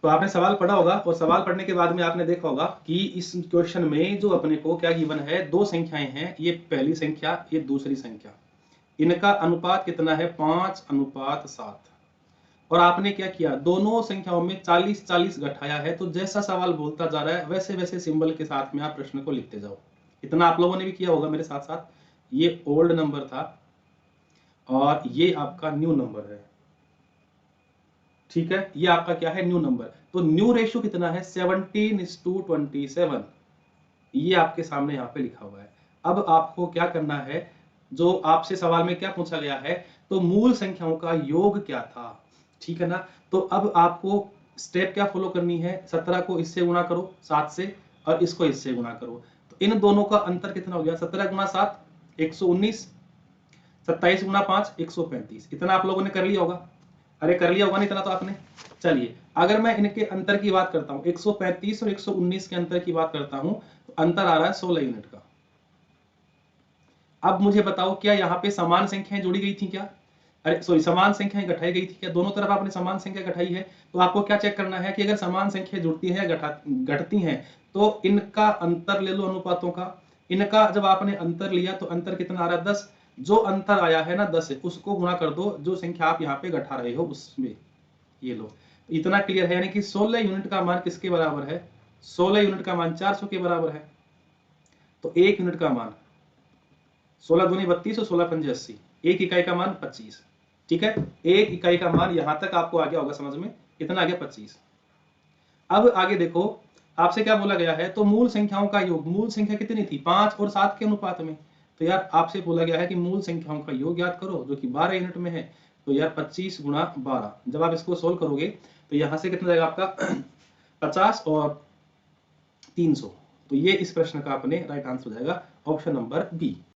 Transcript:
तो आपने सवाल पढ़ा होगा और सवाल पढ़ने के बाद में आपने देखा होगा कि इस क्वेश्चन में जो अपने को क्या गिवन है, दो संख्याएं हैं, ये पहली संख्या, ये दूसरी संख्या, इनका अनुपात कितना है 5:7। और आपने क्या किया, दोनों संख्याओं में 40-40 घटाया है। तो जैसा सवाल बोलता जा रहा है वैसे वैसे सिंबल के साथ में आप प्रश्न को लिखते जाओ। इतना आप लोगों ने भी किया होगा मेरे साथ साथ। ये ओल्ड नंबर था और ये आपका न्यू नंबर है, ठीक है, ये आपका क्या है, न्यू नंबर। तो न्यू रेशियो कितना है 17:27। ये आपके सामने यहाँ पे लिखा हुआ है। अब आपको क्या करना है, जो आपसे सवाल में क्या पूछा गया है, तो मूल संख्याओं का योग क्या था, ठीक है ना। तो अब आपको स्टेप क्या फॉलो करनी है, 17 को इससे गुणा करो 7 से और इसको इससे गुणा करो। तो इन दोनों का अंतर कितना हो गया, 17 गुणा 7 119, 27 गुणा 5 135। इतना आप लोगों ने कर लिया होगा, अरे कर लिया होगा नहीं इतना तो आपने। चलिए अगर मैं इनके अंतर की बात करता हूं, 135 और 119 के अंतर की बात करता हूं, तो अंतर आ रहा है 16 यूनिट का। अब मुझे बताओ क्या यहाँ पे समान संख्याएं जोड़ी गई थी क्या, अरे सॉरी समान संख्याएं घटाई गई थी क्या, दोनों तरफ आपने समान संख्या घटाई है। तो आपको क्या चेक करना है कि अगर समान संख्या जुड़ती है या घटती हैं तो इनका अंतर ले लो अनुपातों का। इनका जब आपने अंतर लिया तो अंतर कितना आ रहा है 10। जो अंतर आया है ना 10 है उसको गुणा कर दो जो संख्या आप यहाँ पे घटा रहे हो उसमें, ये लो। इतना क्लियर है, यानी कि 16 यूनिट का मान किसके बराबर है, 16 यूनिट का मान 400 के बराबर है। तो 1 यूनिट का मान 16 दूनी 32 और 16 पंजे 80, एक इकाई का मान 25, ठीक है। एक इकाई का मान यहां तक आपको आ गया होगा समझ में, कितना आ गया 25। अब आगे देखो आपसे क्या बोला गया है, तो मूल संख्याओं का योग, मूल संख्या कितनी थी 5 और 7 के अनुपात में। तो यार आपसे बोला गया है कि मूल संख्याओं का योग याद करो जो कि 12 यूनिट में है। तो यार 25 गुणा 12, जब आप इसको सोल्व करोगे तो यहां से कितना जाएगा आपका 50 और 300। तो ये इस प्रश्न का अपने राइट आंसर हो जाएगा ऑप्शन नंबर बी।